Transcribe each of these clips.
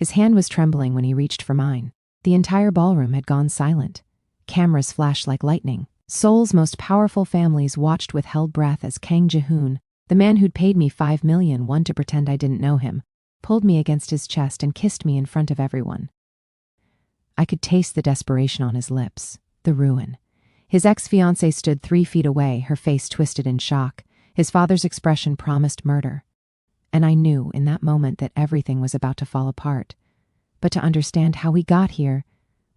His hand was trembling when he reached for mine. The entire ballroom had gone silent. Cameras flashed like lightning. Seoul's most powerful families watched with held breath as Kang Jihoon, the man who'd paid me $5 million to pretend I didn't know him, pulled me against his chest and kissed me in front of everyone. I could taste the desperation on his lips, the ruin. His ex-fiancée stood 3 feet away, her face twisted in shock. His father's expression promised murder. And I knew in that moment that everything was about to fall apart. But to understand how we got here,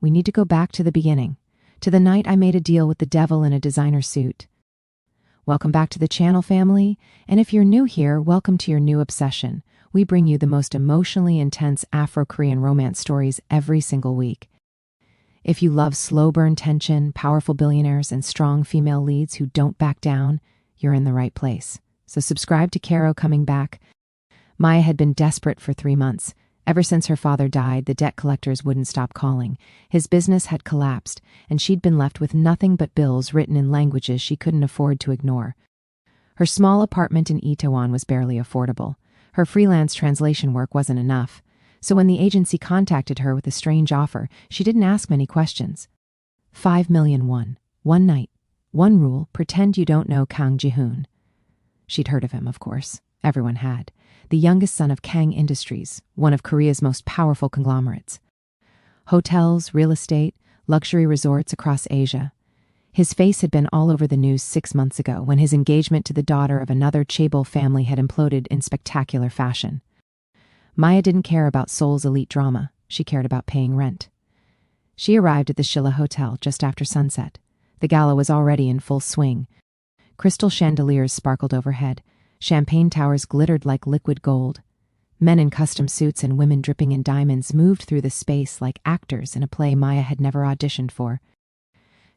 we need to go back to the beginning, to the night I made a deal with the devil in a designer suit. Welcome back to the channel, family, and if you're new here, welcome to your new obsession. We bring you the most emotionally intense Afro-Korean romance stories every single week. If you love slow burn tension, powerful billionaires, and strong female leads who don't back down, you're in the right place. So subscribe to Caro Coming Back. Maya had been desperate for 3 months. Ever since her father died, the debt collectors wouldn't stop calling. His business had collapsed, and she'd been left with nothing but bills written in languages she couldn't afford to ignore. Her small apartment in Itaewon was barely affordable. Her freelance translation work wasn't enough. So when the agency contacted her with a strange offer, she didn't ask many questions. 5 million won. One night. One rule, pretend you don't know Kang Jihoon. She'd heard of him, of course. Everyone had. The youngest son of Kang Industries, one of Korea's most powerful conglomerates. Hotels, real estate, luxury resorts across Asia. His face had been all over the news 6 months ago when his engagement to the daughter of another Chaebol family had imploded in spectacular fashion. Maya didn't care about Seoul's elite drama. She cared about paying rent. She arrived at the Shilla Hotel just after sunset. The gala was already in full swing. Crystal chandeliers sparkled overhead. Champagne towers glittered like liquid gold. Men in custom suits and women dripping in diamonds moved through the space like actors in a play Maya had never auditioned for.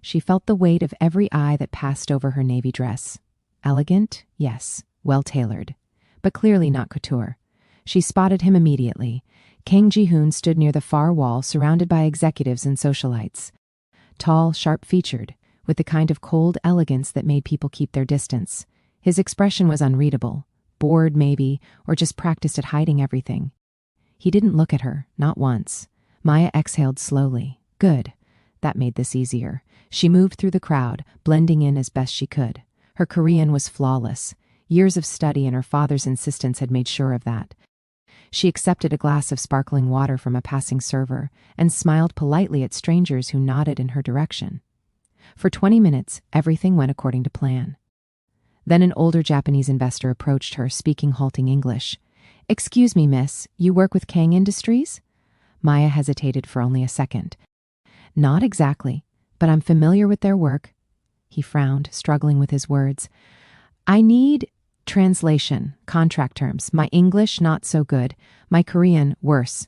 She felt the weight of every eye that passed over her navy dress. Elegant, yes, well-tailored, but clearly not couture. She spotted him immediately. Kang Jihoon stood near the far wall, surrounded by executives and socialites. Tall, sharp-featured, with the kind of cold elegance that made people keep their distance. His expression was unreadable, bored maybe, or just practiced at hiding everything. He didn't look at her, not once. Maya exhaled slowly. Good. That made this easier. She moved through the crowd, blending in as best she could. Her Korean was flawless. Years of study and her father's insistence had made sure of that. She accepted a glass of sparkling water from a passing server and smiled politely at strangers who nodded in her direction. For 20 minutes, everything went according to plan. Then an older Japanese investor approached her, speaking halting English. "Excuse me, miss, you work with Kang Industries?" Maya hesitated for only a second. "Not exactly, but I'm familiar with their work." He frowned, struggling with his words. "I need translation, contract terms. My English, not so good. My Korean, worse."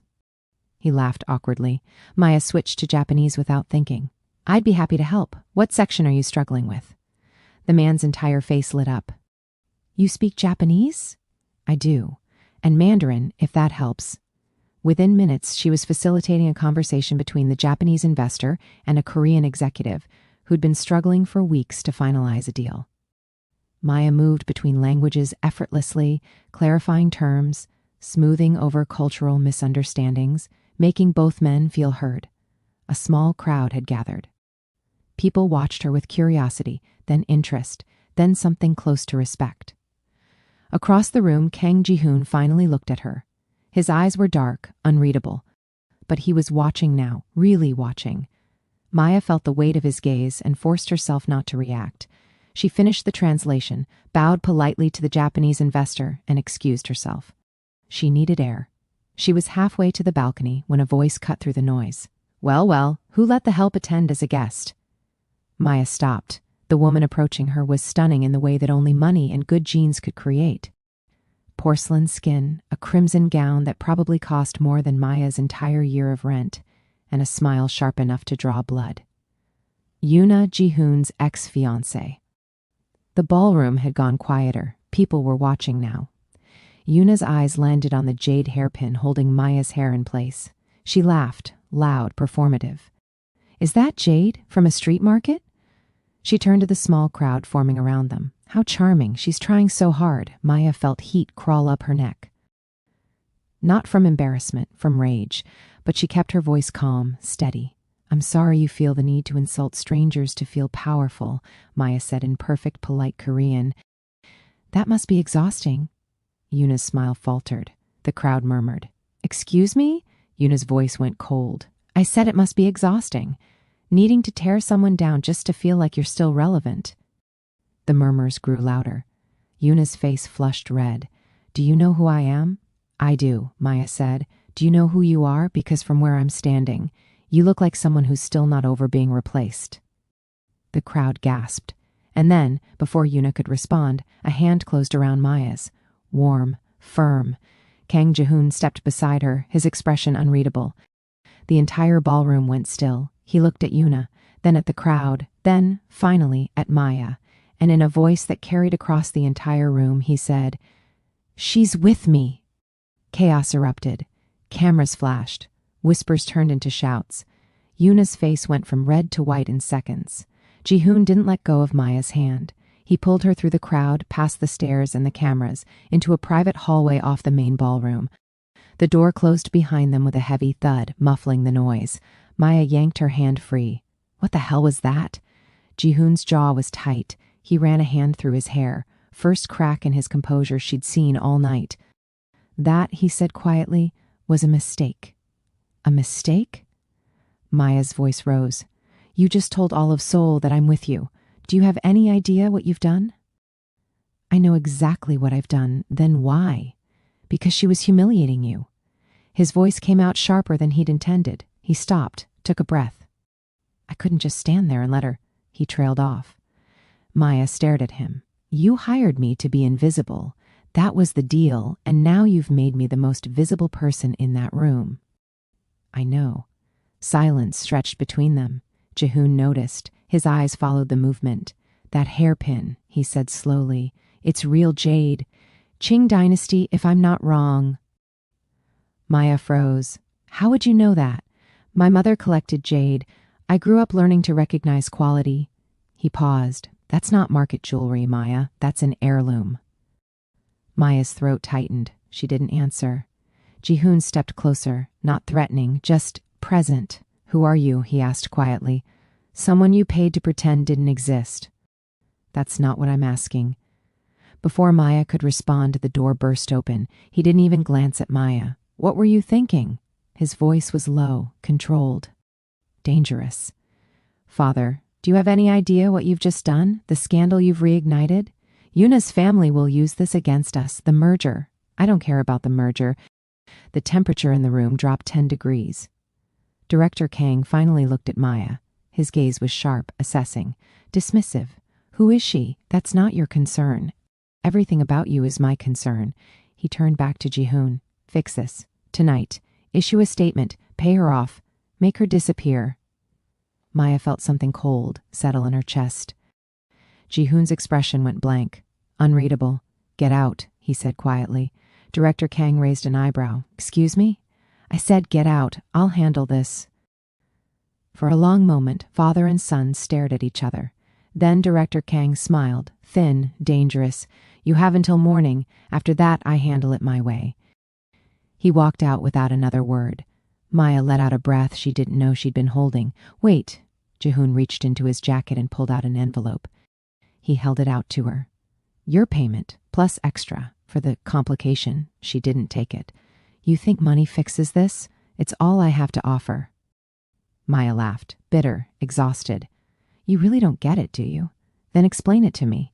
He laughed awkwardly. Maya switched to Japanese without thinking. "I'd be happy to help. What section are you struggling with?" The man's entire face lit up. "You speak Japanese?" "I do. And Mandarin, if that helps." Within minutes, she was facilitating a conversation between the Japanese investor and a Korean executive who'd been struggling for weeks to finalize a deal. Maya moved between languages effortlessly, clarifying terms, smoothing over cultural misunderstandings, making both men feel heard. A small crowd had gathered. People watched her with curiosity, then interest, then something close to respect. Across the room, Kang Jihoon finally looked at her. His eyes were dark, unreadable. But he was watching now, really watching. Maya felt the weight of his gaze and forced herself not to react. She finished the translation, bowed politely to the Japanese investor, and excused herself. She needed air. She was halfway to the balcony when a voice cut through the noise. "Well, well, who let the help attend as a guest?" Maya stopped. The woman approaching her was stunning in the way that only money and good genes could create. Porcelain skin, a crimson gown that probably cost more than Maya's entire year of rent, and a smile sharp enough to draw blood. Yuna Jihoon's ex-fiancée. The ballroom had gone quieter. People were watching now. Yuna's eyes landed on the jade hairpin holding Maya's hair in place. She laughed, loud, performative. "Is that jade from a street market?" She turned to the small crowd forming around them. How charming. She's trying so hard. Maya felt heat crawl up her neck. Not from embarrassment, from rage, but she kept her voice calm, steady. I'm sorry you feel the need to insult strangers to feel powerful, Maya said in perfect, polite Korean. That must be exhausting. Yuna's smile faltered. The crowd murmured. Excuse me? Yuna's voice went cold. I said it must be exhausting. Needing to tear someone down just to feel like you're still relevant. The murmurs grew louder. Yuna's face flushed red. Do you know who I am? I do, Maya said. Do you know who you are? Because from where I'm standing, you look like someone who's still not over being replaced. The crowd gasped. And then, before Yuna could respond, a hand closed around Maya's. Warm, firm. Kang Jihoon stepped beside her, his expression unreadable. The entire ballroom went still. He looked at Yuna, then at the crowd, then, finally, at Maya. And in a voice that carried across the entire room, he said, She's with me. Chaos erupted. Cameras flashed. Whispers turned into shouts. Yuna's face went from red to white in seconds. Jihoon didn't let go of Maya's hand. He pulled her through the crowd, past the stairs and the cameras, into a private hallway off the main ballroom. The door closed behind them with a heavy thud, muffling the noise. Maya yanked her hand free. What the hell was that? Jihoon's jaw was tight. He ran a hand through his hair. First crack in his composure she'd seen all night. That, he said quietly, was a mistake. A mistake? Maya's voice rose. You just told all of Seoul that I'm with you. Do you have any idea what you've done? I know exactly what I've done. Then why? Because she was humiliating you. His voice came out sharper than he'd intended. He stopped, took a breath. I couldn't just stand there and let her. He trailed off. Maya stared at him. You hired me to be invisible. That was the deal, and now you've made me the most visible person in that room. I know. Silence stretched between them. Jihoon noticed. His eyes followed the movement. That hairpin, he said slowly. It's real jade. Qing dynasty, if I'm not wrong. Maya froze. How would you know that? My mother collected jade. I grew up learning to recognize quality. He paused. That's not market jewelry, Maya. That's an heirloom. Maya's throat tightened. She didn't answer. Jihoon stepped closer, not threatening, just present. Who are you? He asked quietly. Someone you paid to pretend didn't exist. That's not what I'm asking. Before Maya could respond, the door burst open. He didn't even glance at Maya. What were you thinking? His voice was low, controlled. Dangerous. Father, do you have any idea what you've just done? The scandal you've reignited? Yuna's family will use this against us. The merger. I don't care about the merger. The temperature in the room dropped 10 degrees. Director Kang finally looked at Maya. His gaze was sharp, assessing. Dismissive. Who is she? That's not your concern. Everything about you is my concern. He turned back to Jihoon. Fix this. Tonight. Issue a statement. Pay her off. Make her disappear. Maya felt something cold settle in her chest. Jihoon's expression went blank. Unreadable. Get out, he said quietly. Director Kang raised an eyebrow. Excuse me? I said get out. I'll handle this. For a long moment, father and son stared at each other. Then Director Kang smiled, thin, dangerous. You have until morning. After that, I handle it my way. He walked out without another word. Maya let out a breath she didn't know she'd been holding. Wait. Jihoon reached into his jacket and pulled out an envelope. He held it out to her. Your payment, plus extra, for the complication. She didn't take it. You think money fixes this? It's all I have to offer. Maya laughed, bitter, exhausted. You really don't get it, do you? Then explain it to me.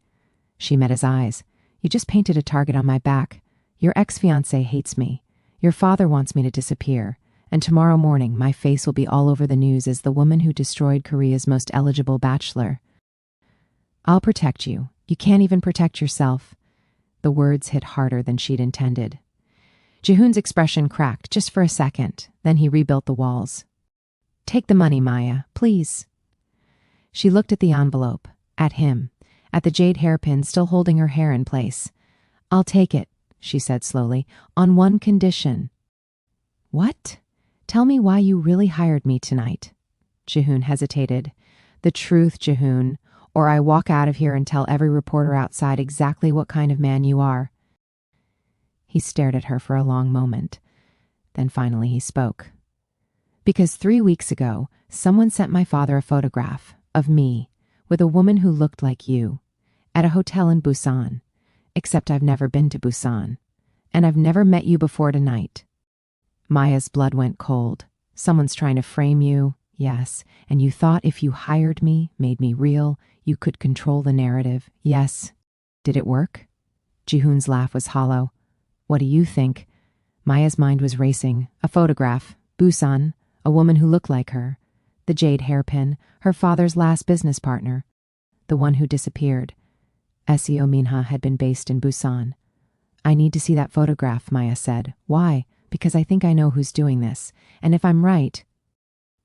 She met his eyes. You just painted a target on my back. Your ex-fiancée hates me. Your father wants me to disappear. And tomorrow morning, my face will be all over the news as the woman who destroyed Korea's most eligible bachelor. I'll protect you. You can't even protect yourself. The words hit harder than she'd intended. Jihoon's expression cracked just for a second. Then he rebuilt the walls. Take the money, Maya, please. She looked at the envelope, at him, at the jade hairpin still holding her hair in place. I'll take it, she said slowly, on one condition. What? Tell me why you really hired me tonight. Jihoon hesitated. The truth, Jihoon, or I walk out of here and tell every reporter outside exactly what kind of man you are. He stared at her for a long moment. Then finally he spoke. Because 3 weeks ago, someone sent my father a photograph of me with a woman who looked like you at a hotel in Busan. Except I've never been to Busan. And I've never met you before tonight. Maya's blood went cold. Someone's trying to frame you, yes, and you thought if you hired me, made me real, you could control the narrative, yes. Did it work? Jihoon's laugh was hollow. What do you think? Maya's mind was racing. A photograph, Busan, a woman who looked like her, the jade hairpin, her father's last business partner, the one who disappeared. Seo Minha had been based in Busan. I need to see that photograph, Maya said. Why? Because I think I know who's doing this. And if I'm right...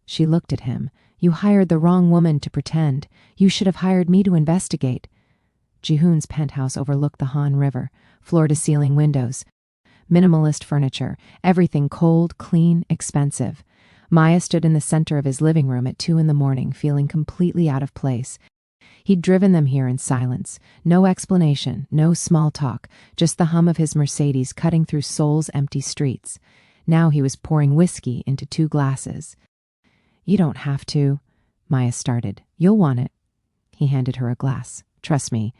She looked at him. You hired the wrong woman to pretend. You should have hired me to investigate. Jihoon's penthouse overlooked the Han River, floor-to-ceiling windows, minimalist furniture, everything cold, clean, expensive. Maya stood in the center of his living room at 2 a.m, feeling completely out of place. He'd driven them here in silence. No explanation, no small talk, just the hum of his Mercedes cutting through Seoul's empty streets. Now he was pouring whiskey into 2 glasses. You don't have to, Maya started. You'll want it. He handed her a glass. Trust me.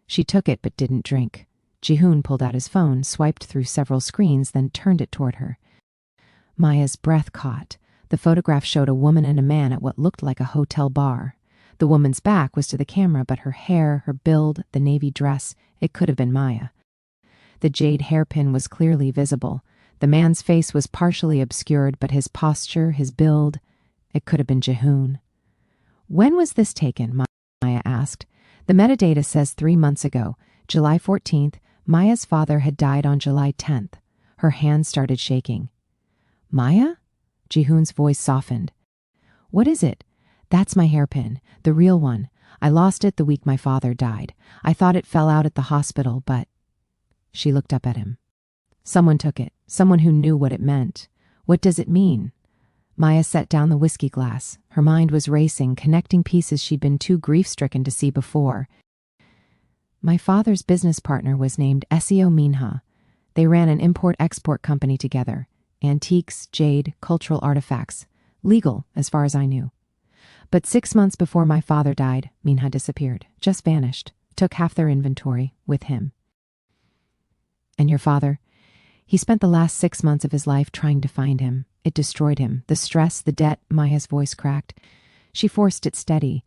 She took it but didn't drink. Jihoon pulled out his phone, swiped through several screens, then turned it toward her. Maya's breath caught. The photograph showed a woman and a man at what looked like a hotel bar. The woman's back was to the camera, but her hair, her build, the navy dress, it could have been Maya. The jade hairpin was clearly visible. The man's face was partially obscured, but his posture, his build, it could have been Jihoon. When was this taken? Maya asked. The metadata says 3 months ago, July 14th, Maya's father had died on July 10th. Her hand started shaking. Maya? Jihoon's voice softened. What is it? That's my hairpin, the real one. I lost it the week my father died. I thought it fell out at the hospital, but... She looked up at him. Someone took it, someone who knew what it meant. What does it mean? Maya set down the whiskey glass. Her mind was racing, connecting pieces she'd been too grief-stricken to see before. My father's business partner was named Seo Minha. They ran an import-export company together. Antiques, jade, cultural artifacts. Legal, as far as I knew. But 6 months before my father died, Minha disappeared, just vanished, took half their inventory with him. And your father? He spent the last 6 months of his life trying to find him. It destroyed him. The stress, the debt, Maya's voice cracked. She forced it steady.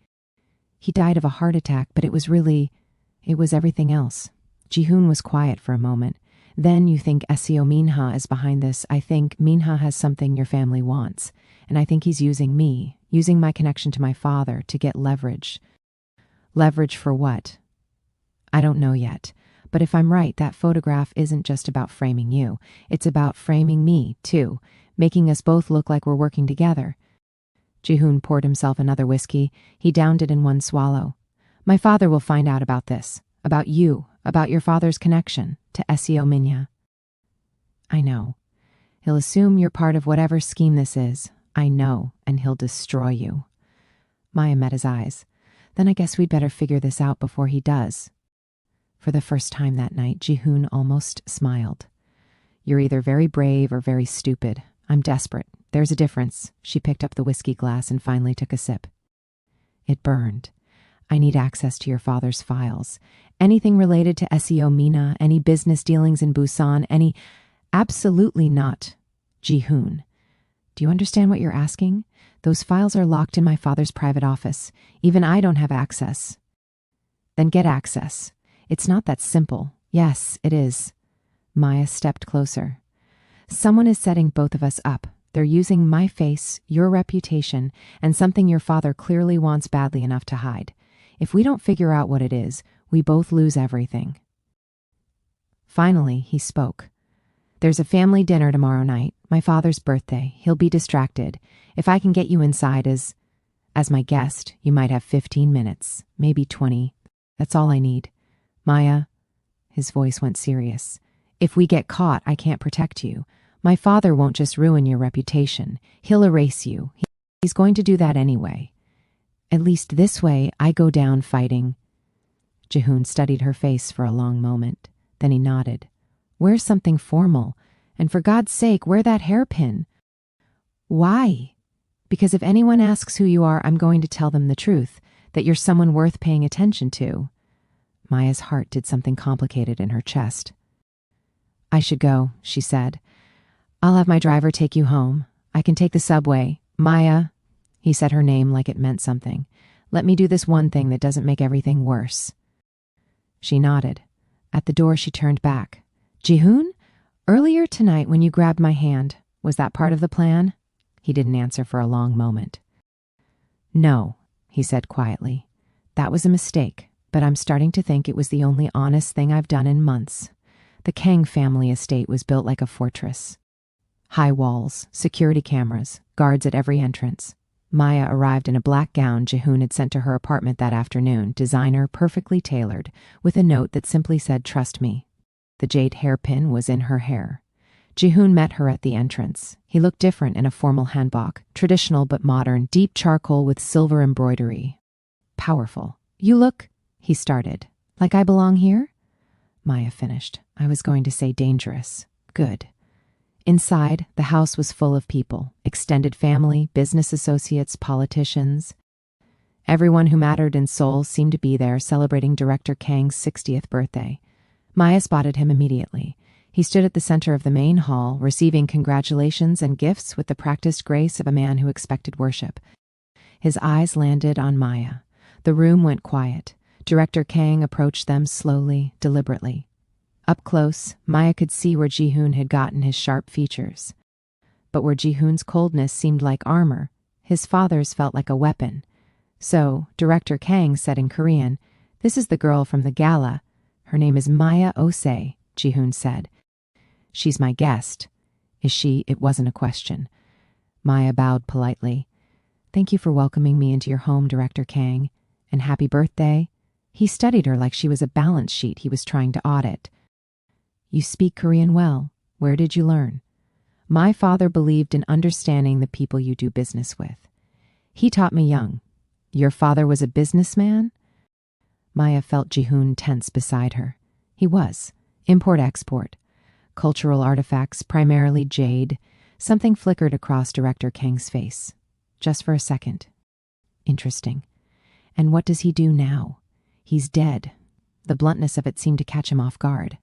He died of a heart attack, but it was everything else. Jihoon was quiet for a moment. Then you think Seo Minha is behind this. I think Minha has something your family wants. And I think he's using me, using my connection to my father to get leverage. Leverage for what? I don't know yet. But if I'm right, that photograph isn't just about framing you. It's about framing me, too, making us both look like we're working together. Jihoon poured himself another whiskey. He downed it in one swallow. My father will find out about this, about you, about your father's connection to Seo Minha. I know. He'll assume you're part of whatever scheme this is. I know, and he'll destroy you. Maya met his eyes. Then I guess we'd better figure this out before he does. For the first time that night, Jihoon almost smiled. You're either very brave or very stupid. I'm desperate. There's a difference. She picked up the whiskey glass and finally took a sip. It burned. I need access to your father's files. Anything related to Seo Minha, any business dealings in Busan, any... Absolutely not. Jihoon. Do you understand what you're asking? Those files are locked in my father's private office. Even I don't have access. Then get access. It's not that simple. Yes, it is. Maya stepped closer. Someone is setting both of us up. They're using my face, your reputation, and something your father clearly wants badly enough to hide. If we don't figure out what it is, we both lose everything. Finally, he spoke. There's a family dinner tomorrow night, my father's birthday. He'll be distracted. If I can get you inside as my guest, you might have 15 minutes, maybe 20. That's all I need. Maya, his voice went serious. If we get caught, I can't protect you. My father won't just ruin your reputation. He'll erase you. He's going to do that anyway. At least this way, I go down fighting. Jihoon studied her face for a long moment. Then he nodded. Wear something formal, And for God's sake, wear that hairpin. Why? Because if anyone asks who you are, I'm going to tell them the truth, that you're someone worth paying attention to. Maya's heart did something complicated in her chest. I should go, she said. I'll have my driver take you home. I can take the subway. Maya, he said her name like it meant something. Let me do this one thing that doesn't make everything worse. She nodded. At the door, she turned back. Jihoon? Earlier tonight when you grabbed my hand, was that part of the plan? He didn't answer for a long moment. No, he said quietly. That was a mistake, but I'm starting to think it was the only honest thing I've done in months. The Kang family estate was built like a fortress. High walls, security cameras, guards at every entrance. Maya arrived in a black gown Jihoon had sent to her apartment that afternoon, designer, perfectly tailored, with a note that simply said, "Trust me." The jade hairpin was in her hair. Jihoon met her at the entrance. He looked different in a formal hanbok, traditional but modern, deep charcoal with silver embroidery. Powerful. You look, he started. Like I belong here? Maya finished. I was going to say dangerous. Good. Inside, the house was full of people, extended family, business associates, politicians. Everyone who mattered in Seoul seemed to be there celebrating director Kang's 60th birthday. Maya spotted him immediately. He stood at the center of the main hall, receiving congratulations and gifts with the practiced grace of a man who expected worship. His eyes landed on Maya. The room went quiet. Director Kang approached them slowly, deliberately. Up close, Maya could see where Jihoon had gotten his sharp features. But where Jihoon's coldness seemed like armor, his father's felt like a weapon. So, Director Kang said in Korean, "This is the girl from the Gala. Her name is Maya Osei," Jihoon said. "She's my guest." "Is she?" It wasn't a question. Maya bowed politely. "Thank you for welcoming me into your home, Director Kang. And happy birthday." He studied her like she was a balance sheet he was trying to audit. "You speak Korean well. Where did you learn?" "My father believed in understanding the people you do business with. He taught me young." "Your father was a businessman?" Maya felt Jihoon tense beside her. He was. Import-export. Cultural artifacts, primarily jade. Something flickered across Director Kang's face. Just for a second. Interesting. And what does he do now? He's dead. The bluntness of it seemed to catch him off guard.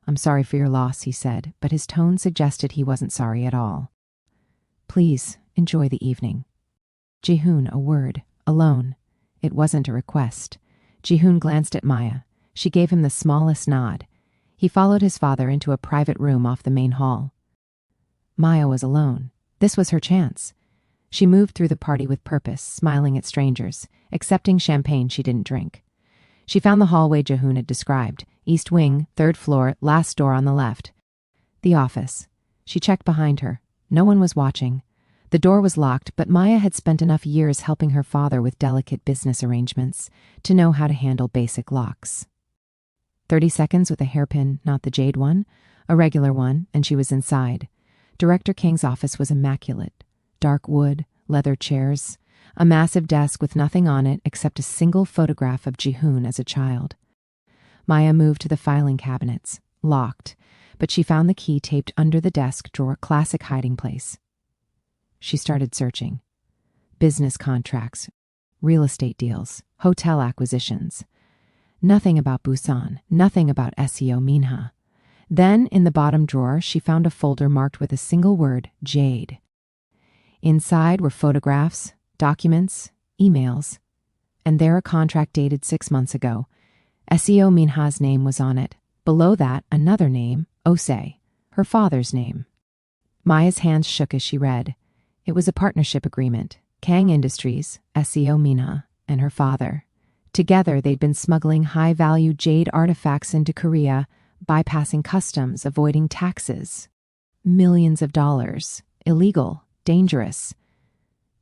"I'm sorry for your loss," he said, but his tone suggested he wasn't sorry at all. "Please, enjoy the evening." Jihoon, a word, alone. It wasn't a request. Jihoon glanced at Maya. She gave him the smallest nod. He followed his father into a private room off the main hall. Maya was alone. This was her chance. She moved through the party with purpose, smiling at strangers, accepting champagne she didn't drink. She found the hallway Jihoon had described. East wing, 3rd floor, last door on the left. The office. She checked behind her. No one was watching. The door was locked, but Maya had spent enough years helping her father with delicate business arrangements to know how to handle basic locks. 30 seconds with a hairpin, not the jade one, a regular one, and she was inside. Director Kang's office was immaculate. Dark wood, leather chairs, a massive desk with nothing on it except a single photograph of Jihoon as a child. Maya moved to the filing cabinets, locked, but she found the key taped under the desk drawer, classic hiding place. She started searching. Business contracts, real estate deals, hotel acquisitions. Nothing about Busan, nothing about SEO Minha. Then, in the bottom drawer, she found a folder marked with a single word, Jade. Inside were photographs, documents, emails, and there a contract dated 6 months ago. SEO Minha's name was on it. Below that, another name, Osei, her father's name. Maya's hands shook as she read. It was a partnership agreement. Kang Industries, SEO Minha, and her father. Together, they'd been smuggling high-value jade artifacts into Korea, bypassing customs, avoiding taxes. Millions of dollars. Illegal. Dangerous.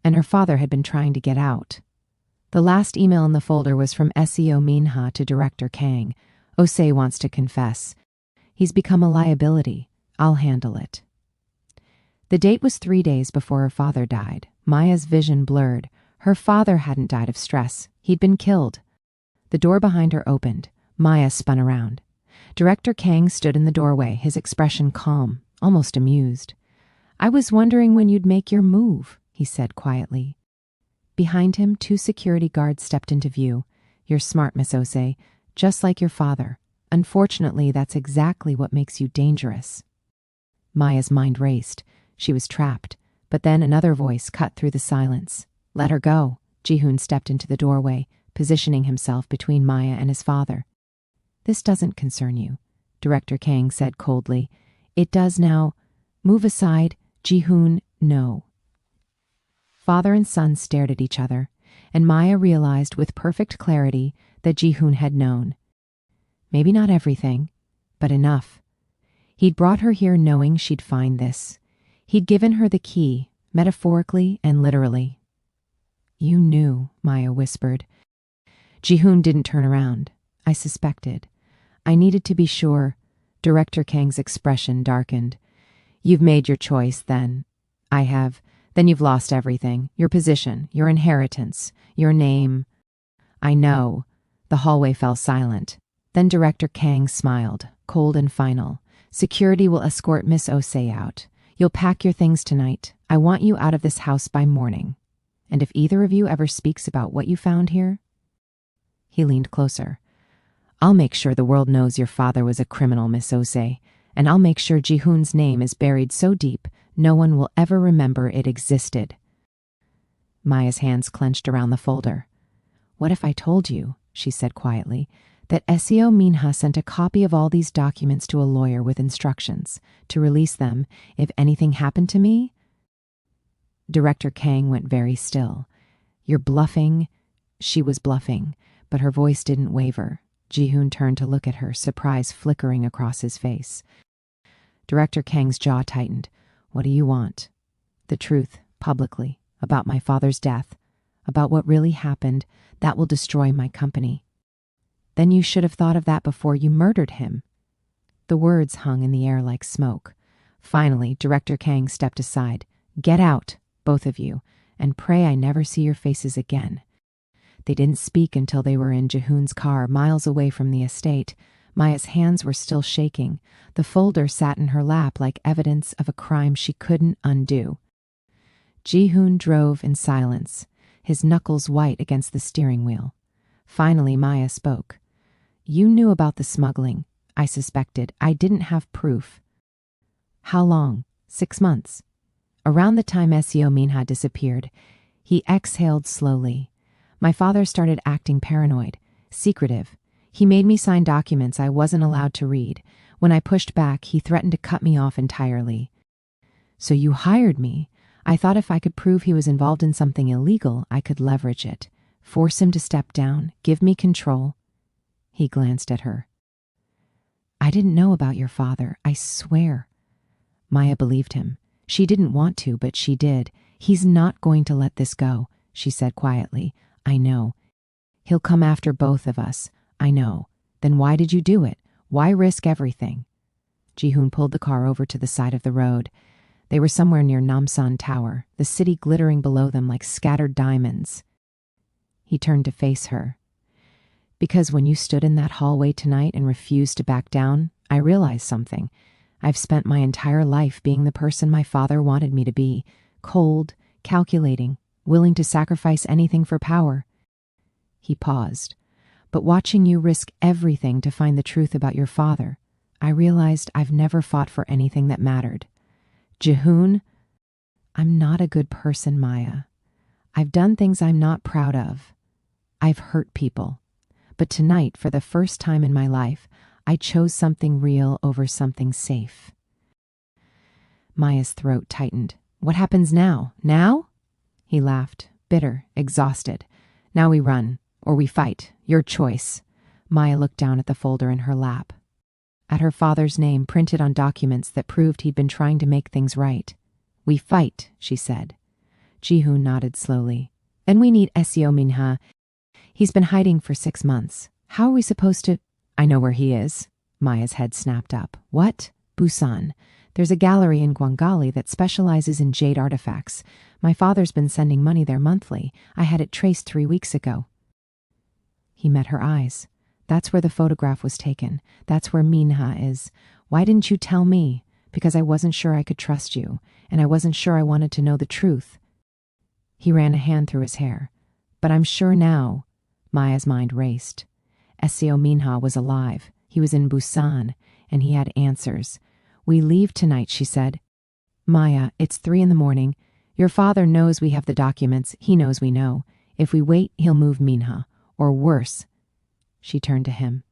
And her father had been trying to get out. The last email in the folder was from SEO Minha to Director Kang. Osei wants to confess. He's become a liability. I'll handle it. The date was 3 days before her father died. Maya's vision blurred. Her father hadn't died of stress. He'd been killed. The door behind her opened. Maya spun around. Director Kang stood in the doorway, his expression calm. almost amused. I was wondering when you'd make your move, he said quietly. Behind him, 2 security guards stepped into view. You're smart, Miss Ose, just like your father. Unfortunately, that's exactly what makes you dangerous. Maya's mind raced. She was trapped. But then another voice cut through the silence. Let her go. Jihoon stepped into the doorway, positioning himself between Maya and his father. This doesn't concern you, Director Kang said coldly. It does now. Move aside. Jihoon, no. Father and son stared at each other, and Maya realized with perfect clarity that Jihoon had known. Maybe not everything, but enough. He'd brought her here knowing she'd find this. He'd given her the key, metaphorically and literally. You knew, Maya whispered. Jihoon didn't turn around. I suspected. I needed to be sure. Director Kang's expression darkened. You've made your choice, then. I have. Then you've lost everything. Your position, your inheritance, your name. I know. The hallway fell silent. Then Director Kang smiled, cold and final. Security will escort Miss Ose out. You'll pack your things tonight. I want you out of this house by morning. And if either of you ever speaks about what you found here... He leaned closer. I'll make sure the world knows your father was a criminal, Miss Ose, and I'll make sure Jihoon's name is buried so deep no one will ever remember it existed. Maya's hands clenched around the folder. What if I told you, she said quietly, that Seo Minha sent a copy of all these documents to a lawyer with instructions to release them if anything happened to me? Director Kang went very still. You're bluffing. She was bluffing, but her voice didn't waver. Jihoon turned to look at her, surprise flickering across his face. Director Kang's jaw tightened. What do you want? The truth, publicly, about my father's death, about what really happened. That will destroy my company. Then you should have thought of that before you murdered him. The words hung in the air like smoke. Finally, Director Kang stepped aside. Get out, both of you, and pray I never see your faces again. They didn't speak until they were in Jihoon's car, miles away from the estate. Maya's hands were still shaking. The folder sat in her lap like evidence of a crime she couldn't undo. Jihoon drove in silence, his knuckles white against the steering wheel. Finally, Maya spoke. You knew about the smuggling. I suspected. I didn't have proof. How long? 6 months. Around the time Seo Minha disappeared, he exhaled slowly. My father started acting paranoid, secretive. He made me sign documents I wasn't allowed to read. When I pushed back, he threatened to cut me off entirely. So you hired me. I thought if I could prove he was involved in something illegal, I could leverage it. Force him to step down, give me control. He glanced at her. I didn't know about your father, I swear. Maya believed him. She didn't want to, but she did. He's not going to let this go, she said quietly. I know. He'll come after both of us. I know. Then why did you do it? Why risk everything? Jihoon pulled the car over to the side of the road. They were somewhere near Namsan Tower, the city glittering below them like scattered diamonds. He turned to face her. Because when you stood in that hallway tonight and refused to back down, I realized something. I've spent my entire life being the person my father wanted me to be, cold, calculating, willing to sacrifice anything for power. He paused. But watching you risk everything to find the truth about your father, I realized I've never fought for anything that mattered. Jihoon, I'm not a good person, Maya. I've done things I'm not proud of. I've hurt people. But tonight, for the first time in my life, I chose something real over something safe. Maya's throat tightened. What happens now? Now? He laughed, bitter, exhausted. Now we run, or we fight. Your choice. Maya looked down at the folder in her lap. At her father's name printed on documents that proved he'd been trying to make things right. We fight, she said. Jihoon nodded slowly. Then we need Seo Minha. He's been hiding for 6 months. How are we supposed to... I know where he is. Maya's head snapped up. What? Busan. There's a gallery in Gwangali that specializes in jade artifacts. My father's been sending money there monthly. I had it traced 3 weeks ago. He met her eyes. That's where the photograph was taken. That's where Minha is. Why didn't you tell me? because I wasn't sure I could trust you, and I wasn't sure I wanted to know the truth. He ran a hand through his hair. But I'm sure now. Maya's mind raced. Seo Minha was alive. He was in Busan, and he had answers. We leave tonight, she said. Maya, it's 3 a.m. Your father knows we have the documents. He knows we know. If we wait, he'll move Minha. Or worse. She turned to him.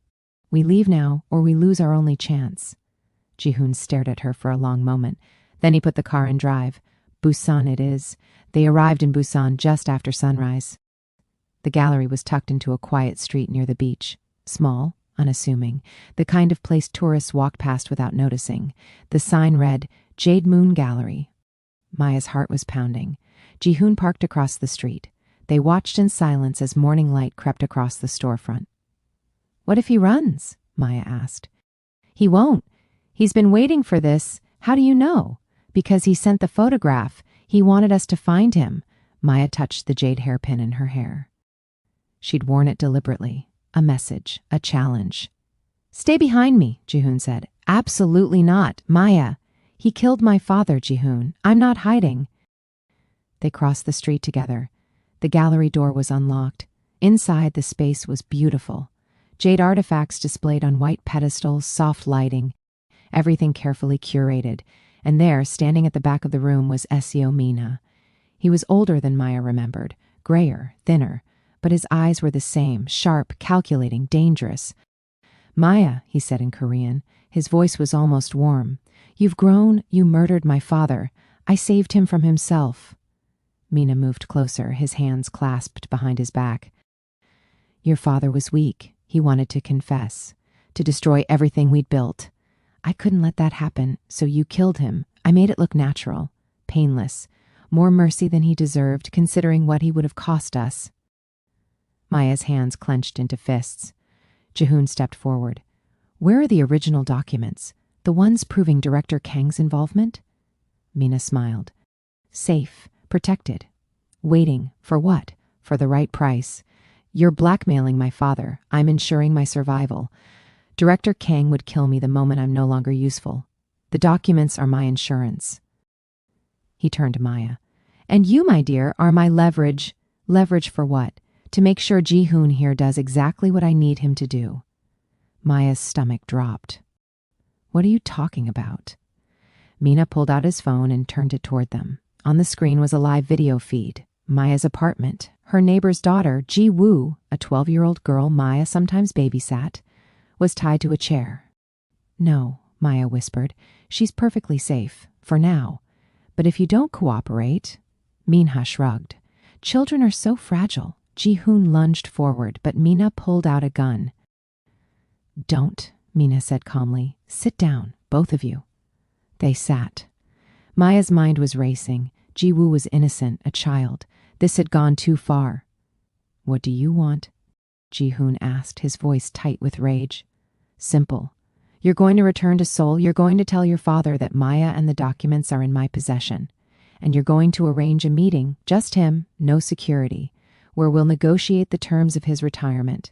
We leave now, or we lose our only chance. Jihoon stared at her for a long moment. Then he put the car in drive. Busan it is. They arrived in Busan just after sunrise. The gallery was tucked into a quiet street near the beach. Small, unassuming, the kind of place tourists walked past without noticing. The sign read, Jade Moon Gallery. Maya's heart was pounding. Jihoon parked across the street. They watched in silence as morning light crept across the storefront. What if he runs? Maya asked. He won't. He's been waiting for this. How do you know? Because he sent the photograph. He wanted us to find him. Maya touched the jade hairpin in her hair. She'd worn it deliberately. A message, a challenge. Stay behind me, Jihoon said. Absolutely not, Maya. He killed my father, Jihoon. I'm not hiding. They crossed the street together. The gallery door was unlocked. Inside, the space was beautiful. Jade artifacts displayed on white pedestals, soft lighting, everything carefully curated. And there, standing at the back of the room, was Seo Minha. He was older than Maya remembered, grayer, thinner, but his eyes were the same, sharp, calculating, dangerous. Maya, he said in Korean. His voice was almost warm. You've grown, you murdered my father. I saved him from himself. Minha moved closer, his hands clasped behind his back. Your father was weak. He wanted to confess, to destroy everything we'd built. I couldn't let that happen, so you killed him. I made it look natural, painless, more mercy than he deserved, considering what he would have cost us. Maya's hands clenched into fists. Jihoon stepped forward. Where are the original documents? The ones proving Director Kang's involvement? Minha smiled. Safe, protected. Waiting, for what? For the right price. You're blackmailing my father. I'm ensuring my survival. Director Kang would kill me the moment I'm no longer useful. The documents are my insurance. He turned to Maya. And you, my dear, are my leverage. Leverage for what? To make sure Jihoon here does exactly what I need him to do. Maya's stomach dropped. What are you talking about? Minha pulled out his phone and turned it toward them. On the screen was a live video feed. Maya's apartment. Her neighbor's daughter, Ji Woo, a 12-year-old girl Maya sometimes babysat, was tied to a chair. No, Maya whispered. She's perfectly safe, for now. But if you don't cooperate... Minha shrugged. Children are so fragile. Jihoon lunged forward, but Minha pulled out a gun. Don't, Minha said calmly. Sit down, both of you. They sat. Maya's mind was racing. Ji Woo was innocent, a child. This had gone too far. What do you want? Jihoon asked, his voice tight with rage. Simple. You're going to return to Seoul. You're going to tell your father that Maya and the documents are in my possession. And you're going to arrange a meeting, just him, no security, where we'll negotiate the terms of his retirement.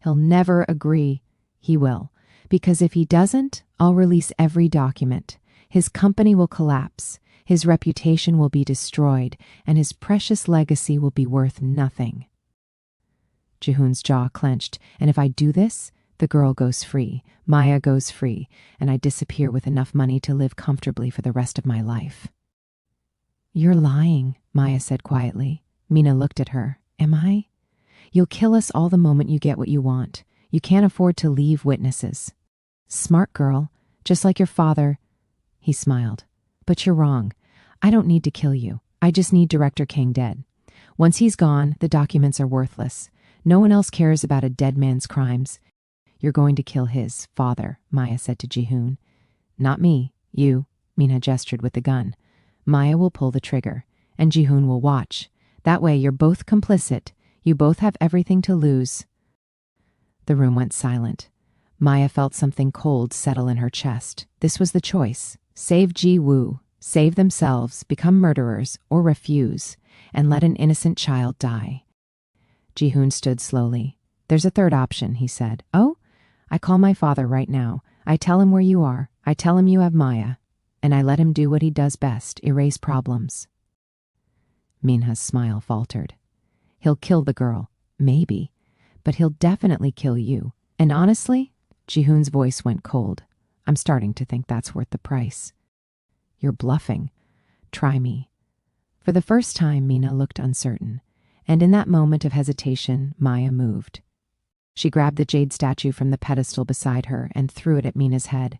He'll never agree. He will. Because if he doesn't, I'll release every document. His company will collapse. His reputation will be destroyed, and his precious legacy will be worth nothing. Jihoon's jaw clenched. And if I do this, the girl goes free, Maya goes free, and I disappear with enough money to live comfortably for the rest of my life. You're lying, Maya said quietly. Minha looked at her. Am I? You'll kill us all the moment you get what you want. You can't afford to leave witnesses. Smart girl, just like your father. He smiled. But you're wrong. I don't need to kill you. I just need Director Kang dead. Once he's gone, the documents are worthless. No one else cares about a dead man's crimes. You're going to kill his father, Maya said to Jihoon. Not me, you, Minha gestured with the gun. Maya will pull the trigger, and Jihoon will watch. That way you're both complicit. You both have everything to lose. The room went silent. Maya felt something cold settle in her chest. This was the choice. Save Ji Woo, save themselves, become murderers, or refuse, and let an innocent child die. Jihoon stood slowly. There's a third option, he said. Oh? I call my father right now. I tell him where you are. I tell him you have Maya. and I let him do what he does best, erase problems. Minha's smile faltered. He'll kill the girl, maybe, but he'll definitely kill you. And honestly, Jihoon's voice went cold. I'm starting to think that's worth the price. You're bluffing. Try me. For the first time, Mina looked uncertain, and in that moment of hesitation, Maya moved. She grabbed the jade statue from the pedestal beside her and threw it at Mina's head.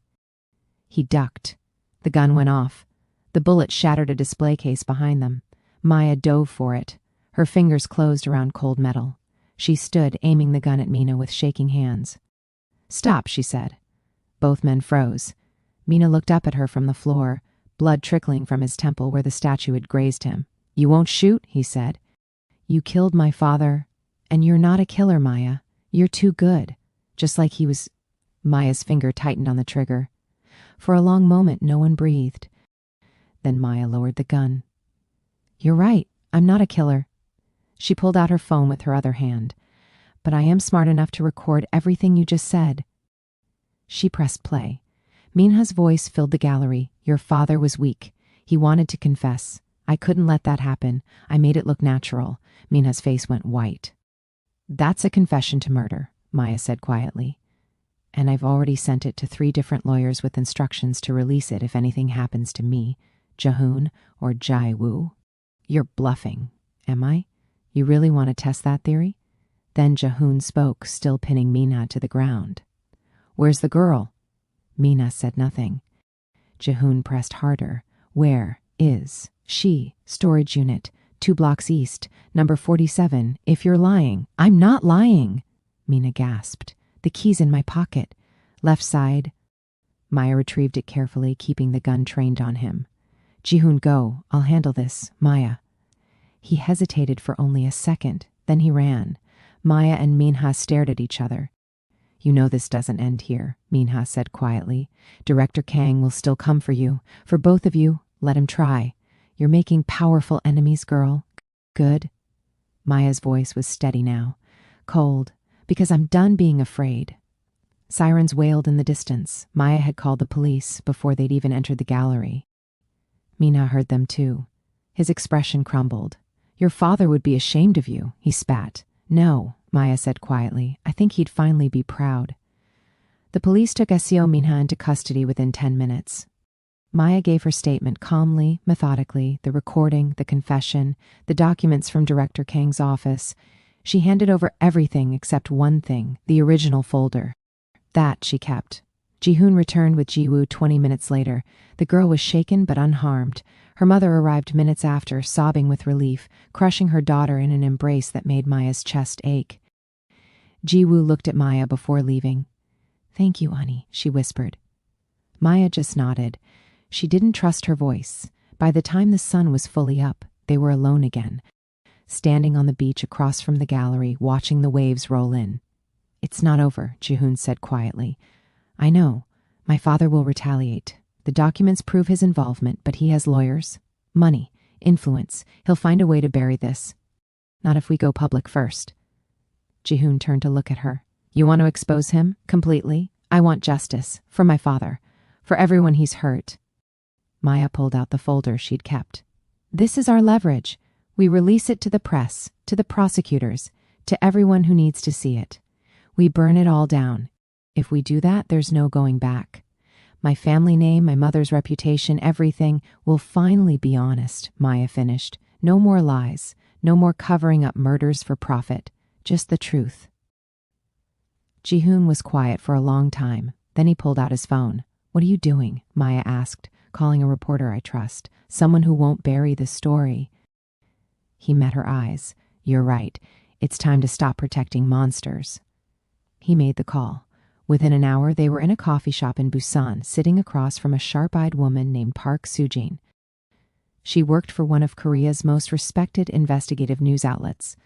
He ducked. The gun went off. The bullet shattered a display case behind them. Maya dove for it. Her fingers closed around cold metal. She stood, aiming the gun at Mina with shaking hands. Stop, she said. Both men froze. Mina looked up at her from the floor, blood trickling from his temple where the statue had grazed him. You won't shoot, he said. You killed my father, and you're not a killer, Maya. You're too good. Just like he was. Maya's finger tightened on the trigger. For a long moment, no one breathed. Then Maya lowered the gun. You're right. I'm not a killer. She pulled out her phone with her other hand. But I am smart enough to record everything you just said. She pressed play. Minha's voice filled the gallery. Your father was weak. He wanted to confess. I couldn't let that happen. I made it look natural. Minha's face went white. That's a confession to murder, Maya said quietly. And I've already sent it to 3 different lawyers with instructions to release it if anything happens to me, Jihoon, or Jai-woo. You're bluffing, am I? You really want to test that theory? Then Jihoon spoke, still pinning Mina to the ground. Where's the girl? Mina said nothing. Jihoon pressed harder. Where is she? Storage unit, 2 blocks east, number 47. If you're lying. I'm not lying, Mina gasped. The key's in my pocket. Left side. Maya retrieved it carefully, keeping the gun trained on him. Jihoon, go. I'll handle this. Maya. He hesitated for only a second. Then he ran. Maya and Minha stared at each other. You know this doesn't end here, Minha said quietly. Director Kang will still come for you. For both of you, let him try. You're making powerful enemies, girl. Good. Maya's voice was steady now. Cold. Because I'm done being afraid. Sirens wailed in the distance. Maya had called the police before they'd even entered the gallery. Mina heard them too. His expression crumbled. Your father would be ashamed of you, he spat. No, Maya said quietly. I think he'd finally be proud. The police took Seo Minha into custody within 10 minutes. Maya gave her statement calmly, methodically, the recording, the confession, the documents from Director Kang's office. She handed over everything except one thing, the original folder. That she kept. Jihoon returned with Jiwoo 20 minutes later. The girl was shaken but unharmed. Her mother arrived minutes after, sobbing with relief, crushing her daughter in an embrace that made Maya's chest ache. Jiwoo looked at Maya before leaving. Thank you, honey, she whispered. Maya just nodded. She didn't trust her voice. By the time the sun was fully up, they were alone again, standing on the beach across from the gallery, watching the waves roll in. It's not over, Jihoon said quietly. I know. My father will retaliate. The documents prove his involvement, but he has lawyers, money, influence. He'll find a way to bury this. Not if we go public first. Jihoon turned to look at her. You want to expose him? Completely? I want justice. For my father. For everyone he's hurt. Maya pulled out the folder she'd kept. This is our leverage. We release it to the press, to the prosecutors, to everyone who needs to see it. We burn it all down. If we do that, there's no going back. My family name, my mother's reputation, everything will finally be honest, Maya finished. No more lies. No more covering up murders for profit. Just the truth. Jihoon was quiet for a long time. Then he pulled out his phone. What are you doing? Maya asked, calling a reporter I trust. Someone who won't bury the story. He met her eyes. You're right. It's time to stop protecting monsters. He made the call. Within an hour, they were in a coffee shop in Busan, sitting across from a sharp-eyed woman named Park Soo-jin. She worked for one of Korea's most respected investigative news outlets.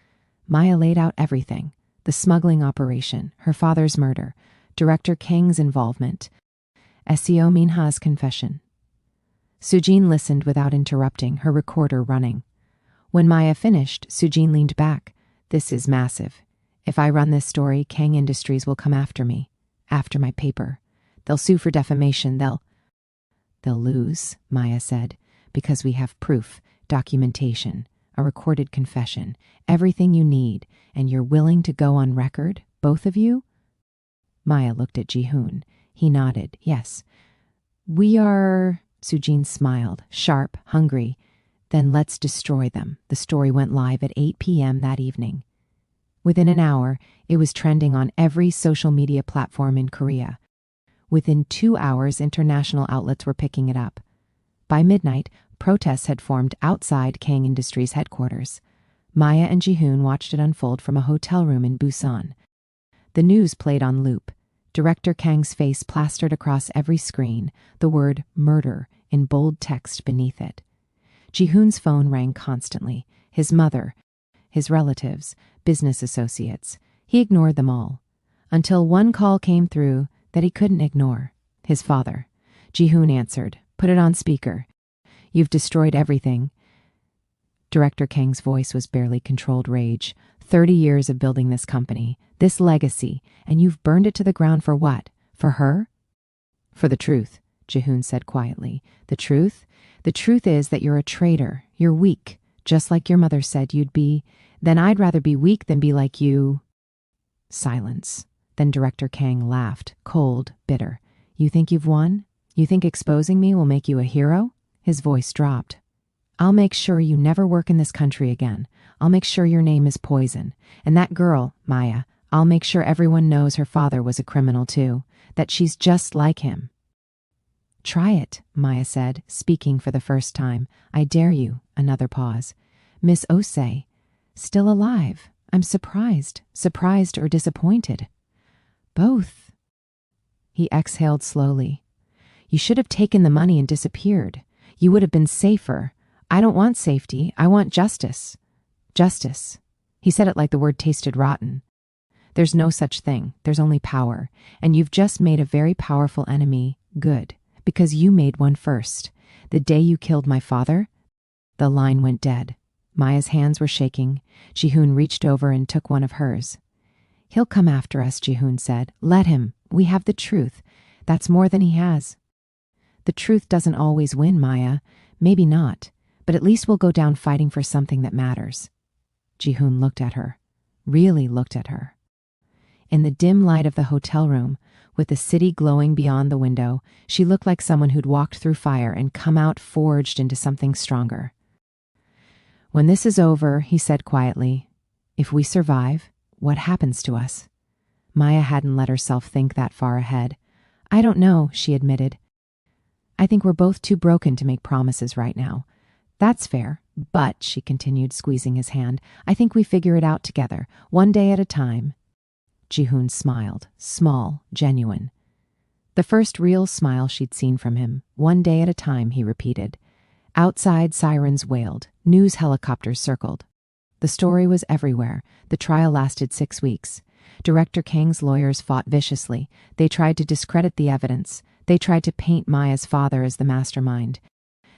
Maya laid out everything. The smuggling operation, her father's murder, Director Kang's involvement, Seo Minha's confession. Soo-jin listened without interrupting, her recorder running. When Maya finished, Soo-jin leaned back. This is massive. If I run this story, Kang Industries will come after me. After my paper. They'll sue for defamation. They'll They'll lose, Maya said, because we have proof, documentation, a recorded confession, everything you need, and you're willing to go on record, both of you? Maya looked at Jihoon. He nodded. Yes. We are... Sujin smiled, sharp, hungry. Then let's destroy them. The story went live at 8 p.m. that evening. Within an hour, it was trending on every social media platform in Korea. Within 2 hours, international outlets were picking it up. By midnight, protests had formed outside Kang Industries headquarters. Maya and Jihoon watched it unfold from a hotel room in Busan. The news played on loop. Director Kang's face plastered across every screen, the word murder in bold text beneath it. Jihoon's phone rang constantly. His mother, his relatives, business associates. He ignored them all. Until one call came through that he couldn't ignore. His father. Jihoon answered. Put it on speaker. You've destroyed everything. Director Kang's voice was barely controlled rage. 30 years of building this company, this legacy, and you've burned it to the ground for what? For her? For the truth, Jihoon said quietly. The truth? The truth is that you're a traitor. You're weak, just like your mother said you'd be. Then I'd rather be weak than be like you. Silence. Then Director Kang laughed, cold, bitter. You think you've won? You think exposing me will make you a hero? His voice dropped. I'll make sure you never work in this country again. I'll make sure your name is poison. And that girl, Maya, I'll make sure everyone knows her father was a criminal too, that she's just like him. Try it, Maya said, speaking for the first time. I dare you. Another pause. Miss Osei, still alive. I'm surprised. Surprised or disappointed? Both. He exhaled slowly. You should have taken the money and disappeared. You would have been safer. I don't want safety. I want justice. Justice. He said it like the word tasted rotten. There's no such thing. There's only power. And you've just made a very powerful enemy good. Because you made one first. The day you killed my father, the line went dead. Maya's hands were shaking. Jihoon reached over and took one of hers. He'll come after us, Jihoon said. Let him. We have the truth. That's more than he has. The truth doesn't always win, Maya. Maybe not. But at least we'll go down fighting for something that matters. Jihoon looked at her. Really looked at her. In the dim light of the hotel room, with the city glowing beyond the window, she looked like someone who'd walked through fire and come out forged into something stronger. When this is over, he said quietly, if we survive, what happens to us? Maya hadn't let herself think that far ahead. I don't know, she admitted. I think we're both too broken to make promises right now. That's fair, but, she continued, squeezing his hand, I think we figure it out together, one day at a time. Jihoon smiled, small, genuine. The first real smile she'd seen from him. One day at a time, he repeated. Outside, sirens wailed. News helicopters circled. The story was everywhere. The trial lasted 6 weeks. Director Kang's lawyers fought viciously. They tried to discredit the evidence. They tried to paint Maya's father as the mastermind.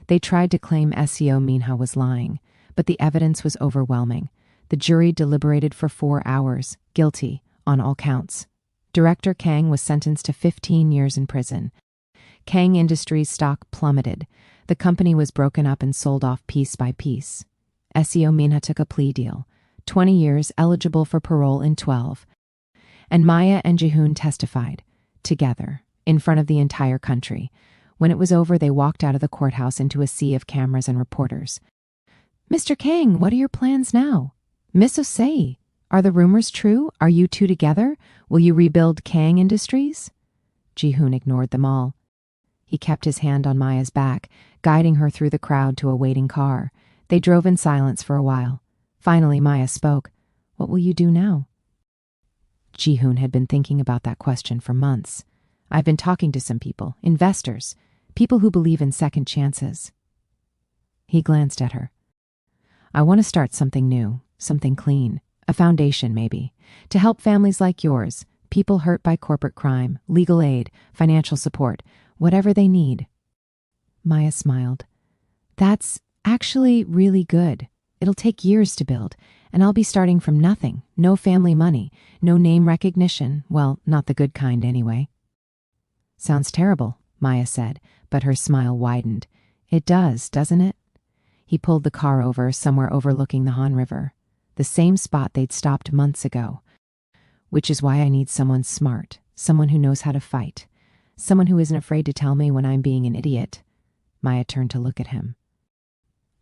They tried to claim Seo Minha was lying. But the evidence was overwhelming. The jury deliberated for 4 hours. Guilty. On all counts. Director Kang was sentenced to 15 years in prison. Kang Industries' stock plummeted. The company was broken up and sold off piece by piece. Seo Minha took a plea deal. 20 years, eligible for parole in 12. And Maya and Jihoon testified, together, in front of the entire country. When it was over, they walked out of the courthouse into a sea of cameras and reporters. Mr. Kang, what are your plans now? Miss Osei, are the rumors true? Are you two together? Will you rebuild Kang Industries? Jihoon ignored them all. He kept his hand on Maya's back, guiding her through the crowd to a waiting car. They drove in silence for a while. Finally, Maya spoke. What will you do now? Jihoon had been thinking about that question for months. I've been talking to some people, investors, people who believe in second chances. He glanced at her. I want to start something new, something clean. A foundation, maybe, to help families like yours, people hurt by corporate crime, legal aid, financial support, whatever they need. Maya smiled. That's actually really good. It'll take years to build, and I'll be starting from nothing. No family money, no name recognition. Well, not the good kind anyway. Sounds terrible, Maya said, but her smile widened. It does, doesn't it? He pulled the car over somewhere overlooking the Han River, the same spot they'd stopped months ago. Which is why I need someone smart, someone who knows how to fight, someone who isn't afraid to tell me when I'm being an idiot. Maya turned to look at him.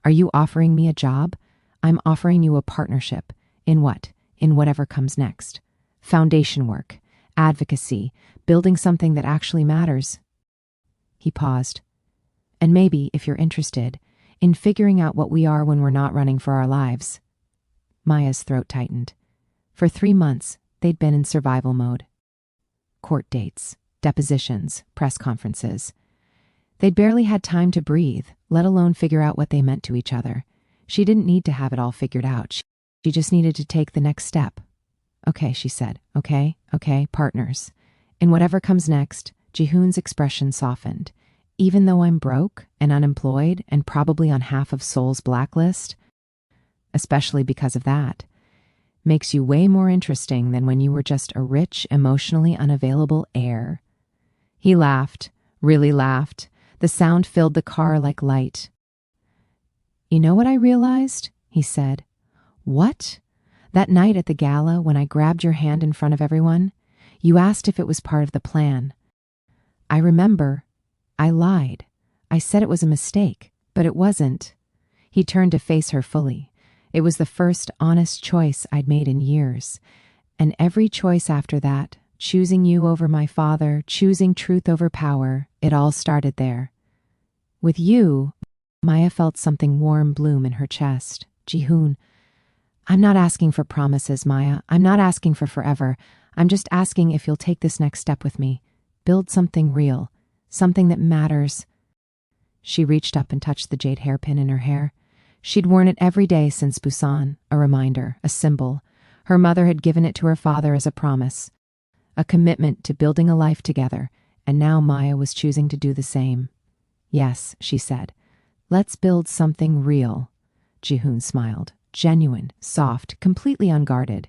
Are you offering me a job? I'm offering you a partnership. In what? In whatever comes next. Foundation work, advocacy, building something that actually matters. He paused. And maybe, if you're interested, in figuring out what we are when we're not running for our lives. Maya's throat tightened. For 3 months, they'd been in survival mode. Court dates, depositions, press conferences. They'd barely had time to breathe, let alone figure out what they meant to each other. She didn't need to have it all figured out. She just needed to take the next step. Okay, she said. Okay, partners. In whatever comes next, Jihoon's expression softened. Even though I'm broke and unemployed and probably on half of Seoul's blacklist, especially because of that, makes you way more interesting than when you were just a rich, emotionally unavailable heir. He laughed, really laughed. The sound filled the car like light. You know what I realized? He said. What? That night at the gala when I grabbed your hand in front of everyone, you asked if it was part of the plan. I remember. I lied. I said it was a mistake, but it wasn't. He turned to face her fully. It was the first honest choice I'd made in years. And every choice after that, choosing you over my father, choosing truth over power, it all started there. With you, Maya felt something warm bloom in her chest. Jihoon, I'm not asking for promises, Maya. I'm not asking for forever. I'm just asking if you'll take this next step with me. Build something real, something that matters. She reached up and touched the jade hairpin in her hair. She'd worn it every day since Busan, a reminder, a symbol. Her mother had given it to her father as a promise, a commitment to building a life together, and now Maya was choosing to do the same. Yes, she said. Let's build something real. Jihoon smiled, genuine, soft, completely unguarded.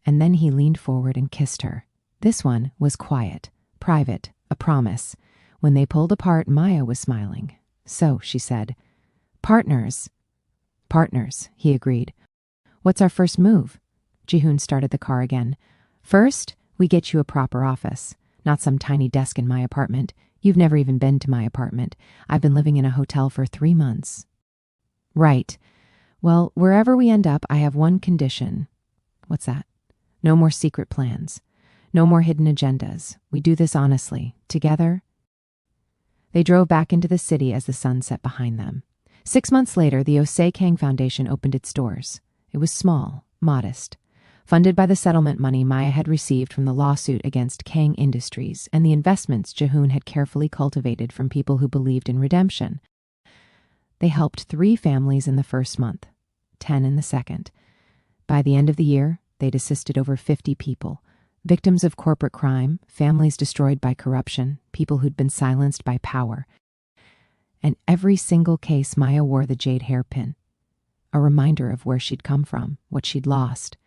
And then he leaned forward and kissed her. This one was quiet, private, a promise. When they pulled apart, Maya was smiling. So, she said, partners. Partners, he agreed. What's our first move? Jihoon started the car again. First, we get you a proper office, not some tiny desk in my apartment. You've never even been to my apartment. I've been living in a hotel for 3 months. Right. Well, wherever we end up, I have one condition. What's that? No more secret plans. No more hidden agendas. We do this honestly, together. They drove back into the city as the sun set behind them. 6 months later, the Osei Kang Foundation opened its doors. It was small, modest, funded by the settlement money Maya had received from the lawsuit against Kang Industries and the investments Jihoon had carefully cultivated from people who believed in redemption. They helped 3 families in the first month, 10 in the second. By the end of the year, they'd assisted over 50 people, victims of corporate crime, families destroyed by corruption, people who'd been silenced by power. And every single case, Maya wore the jade hairpin, a reminder of where she'd come from, what she'd lost,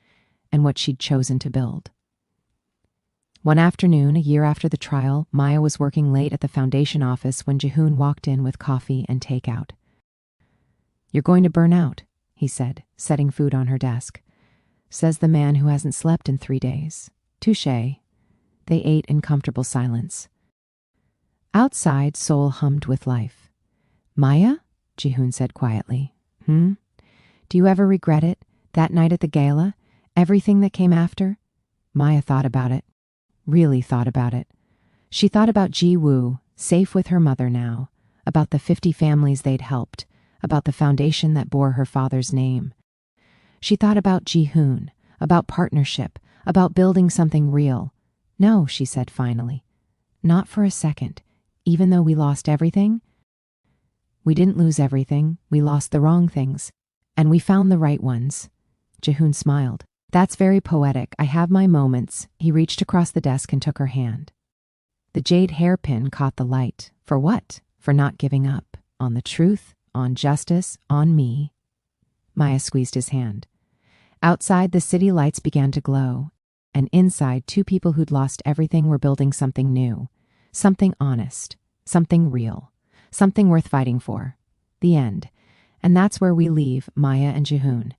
and what she'd chosen to build. One afternoon, a year after the trial, Maya was working late at the foundation office when Jihoon walked in with coffee and takeout. You're going to burn out, he said, setting food on her desk. Says the man who hasn't slept in 3 days. Touché. They ate in comfortable silence. Outside, Seoul hummed with life. Maya? Jihoon said quietly. Do you ever regret it? That night at the gala? Everything that came after? Maya thought about it. Really thought about it. She thought about Ji-woo, safe with her mother now, about the 50 families they'd helped, about the foundation that bore her father's name. She thought about Jihoon, about partnership, about building something real. No, she said finally. Not for a second. Even though we lost everything? We didn't lose everything. We lost the wrong things. And we found the right ones. Jihoon smiled. That's very poetic. I have my moments. He reached across the desk and took her hand. The jade hairpin caught the light. For what? For not giving up. On the truth, on justice, on me. Maya squeezed his hand. Outside, the city lights began to glow. And inside, 2 people who'd lost everything were building something new. Something honest. something real, something worth fighting for. The end. And that's where we leave Maya and Jihoon.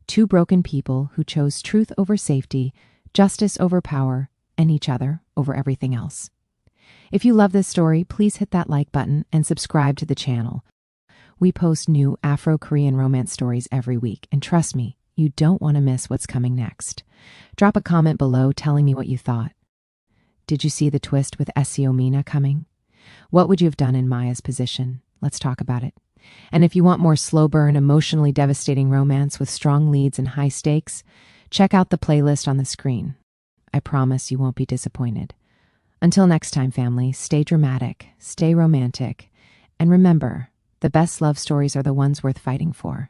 Two broken people who chose truth over safety, justice over power, and each other over everything else. If you love this story, please hit that like button and subscribe to the channel. We post new Afro-Korean romance stories every week, and trust me, you don't want to miss what's coming next. Drop a comment below telling me what you thought. Did you see the twist with Seo Mina coming? What would you have done in Maya's position? Let's talk about it. And if you want more slow burn, emotionally devastating romance with strong leads and high stakes, check out the playlist on the screen. I promise you won't be disappointed. Until next time, family, stay dramatic, stay romantic, and remember, the best love stories are the ones worth fighting for.